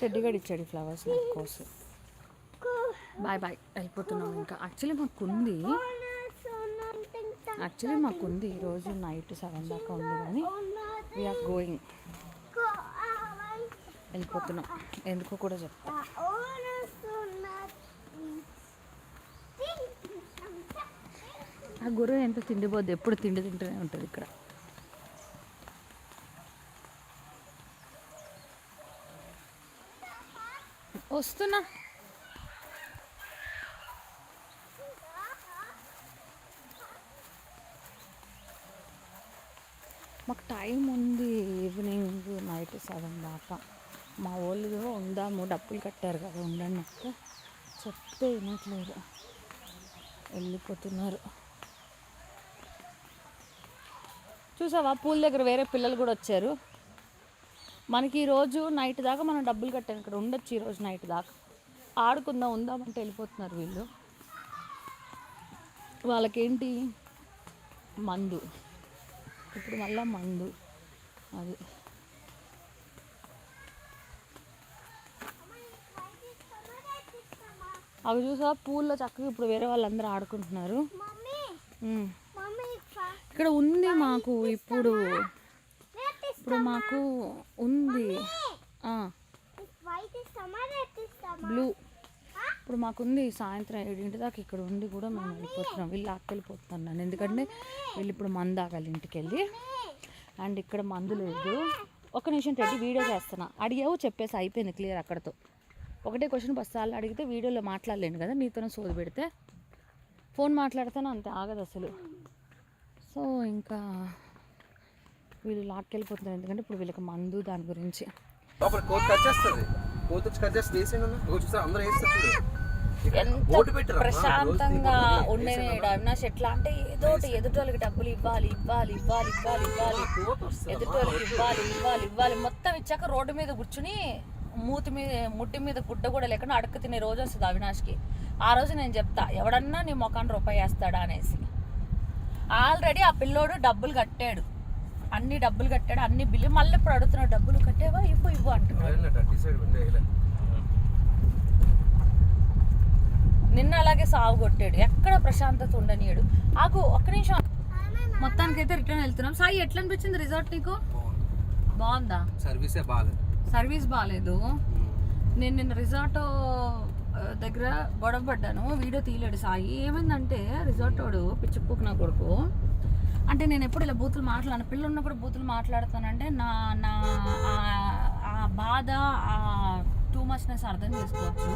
టెడ్డీగాడు ఇచ్చాడు ఫ్లవర్స్ కోసం. Bye bye, వెళ్ళిపోతున్నాం. ఇంకా మాకుంది ఈరోజు నైట్ 7 దాకా ఉంది, కానీ వీఆర్ గోయింగ్, వెళ్ళిపోతున్నాం. ఎందుకో కూడా చెప్తా. ఆ గుర్రం ఎంత తిండిపోద్ది, ఎప్పుడు తిండి తింటూనే ఉంటుంది ఇక్కడ. వస్తున్నా. మాకు టైం ఉంది, ఈవినింగ్ నైట్ 7 దాకా. మా వాళ్ళు ఉందాము, డబ్బులు కట్టారు కదా ఉండండి అంటే చెప్తే వినట్లేదు, వెళ్ళిపోతున్నారు. చూసావా, పూల దగ్గర వేరే పిల్లలు కూడా వచ్చారు. మనకి ఈరోజు నైట్ దాకా మనం డబ్బులు కట్టాను, ఇక్కడ ఉండొచ్చు ఈరోజు నైట్ దాకా. ఆడుకుందాం ఉందామంటే వెళ్ళిపోతున్నారు వీళ్ళు. వాళ్ళకేంటి మందు, ఇప్పుడు మళ్ళా మందు. అది అవి చూసా, పూల్లో చక్కగా ఇప్పుడు వేరే వాళ్ళందరూ ఆడుకుంటున్నారు. ఇక్కడ ఉంది మాకు, ఇప్పుడు మాకు ఉంది బ్లూ. ఇప్పుడు మాకుంది సాయంత్రం 7 దాకా ఇక్కడ ఉండి కూడా మేము వెళ్ళిపోతున్నాం. వీళ్ళు ఆకెళ్ళిపోతున్నాను నన్ను, ఎందుకంటే వీళ్ళు ఇప్పుడు మందు తాగాలి ఇంటికి వెళ్ళి. అండ్ ఇక్కడ మందు లేదు. ఒక నిమిషం టెడ్డి, వీడియో చేస్తున్నా. అడిగావు చెప్పేసి అయిపోయింది క్లియర్ అక్కడతో. ఒకటే క్వశ్చన్ 10 సార్లు అడిగితే వీడియోలో మాట్లాడలేను కదా, నీతోనే సోది పెడితే. ఫోన్ మాట్లాడితేనే అంతే, ఆగదు అసలు. సో ఇంకా వీళ్ళు లాక్కెళ్ళిపోతున్నారు, ఎందుకంటే ఇప్పుడు వీళ్ళకి మందు దాని గురించి. ప్రశాంతంగా ఉండేనేడు అవినాష్. ఎట్లా అంటే ఏదోటి ఎదుటోళ్ళకి డబ్బులు ఇవ్వాలి, ఎదుటోళ్ళకి ఇవ్వాలి. మొత్తం ఇచ్చాక రోడ్డు మీద కూర్చుని ముట్టి మీద గుడ్డ కూడా లేకుండా అడుక్కు తినే రోజు వస్తుంది అవినాష్కి. ఆ రోజు నేను చెప్తా, ఎవడన్నా నీ మొఖాన్ని రూపాయి వేస్తాడా అనేసి. ఆల్రెడీ ఆ పిల్లోడు డబ్బులు కట్టాడు, అన్ని డబ్బులు కట్టాడు, అన్ని బిల్లు. మళ్ళీ ఇప్పుడు అడుగుతున్నాడు, డబ్బులు కట్టేవా, ఇవ్వు అంటున్నాడు. నిన్న అలాగే సాగు కొట్టాడు, ఎక్కడ ప్రశాంతత ఉండనీయడు. ఒక్క నిమిషం. మొత్తానికైతే రిటర్న్ వెళ్తున్నాం. సాయి, ఎట్లా అనిపించింది రిసార్ట్ నీకు? బాగుందా? సర్వీస్ బాగాలేదు. నేను నిన్న రిసార్ట్ దగ్గర గొడవ పడ్డాను, వీడియో తీయలేడు సాయి. ఏమైందంటే రిసార్ట్ వాడు పిచ్చిపోకు నా కొడుకు. అంటే నేను ఎప్పుడు ఇలా బూతులు మాట్లాడాను, పిల్లలు ఉన్నప్పుడు బూతులు మాట్లాడుతానంటే నా బాధ, టూ మచ్నెస్ అర్థం చేసుకోవచ్చు.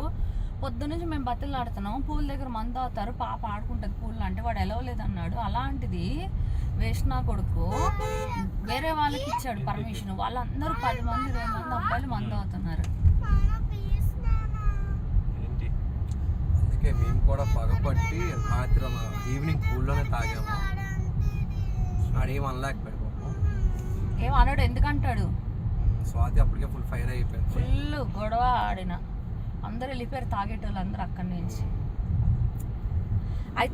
పొద్దున్నుంచి మేము బతులు ఆడుతున్నాం, పూల దగ్గర మందు అవుతారు, పాప ఆడుకుంటుంది పూలు అంటే వాడు ఎలవలేదన్నాడు. అలాంటిది వేస్ట్ నా కొడుకు వేరే వాళ్ళకి ఇచ్చాడు పర్మిషన్. వాళ్ళందరూ 10 మంది 20 మంది అబ్బాయిలు మందు అవుతున్నారు. అందుకే మేము కూడా పగపట్టి రాత్రి ఈవినింగ్ పూల్లోనే తాగాము. ఆడేం అనలేకపోయాము. ఏం అన్నాడు, ఎందుకంటాడు? స్వాతి అప్పటికే ఫుల్ ఫైర్ అయిపోయింది, ఫుల్ గొడవ ఆడిన. అందరూ వెళ్ళిపోయారు తాగేటోళ్ళు అందరూ అక్కడి నుంచి. అయితే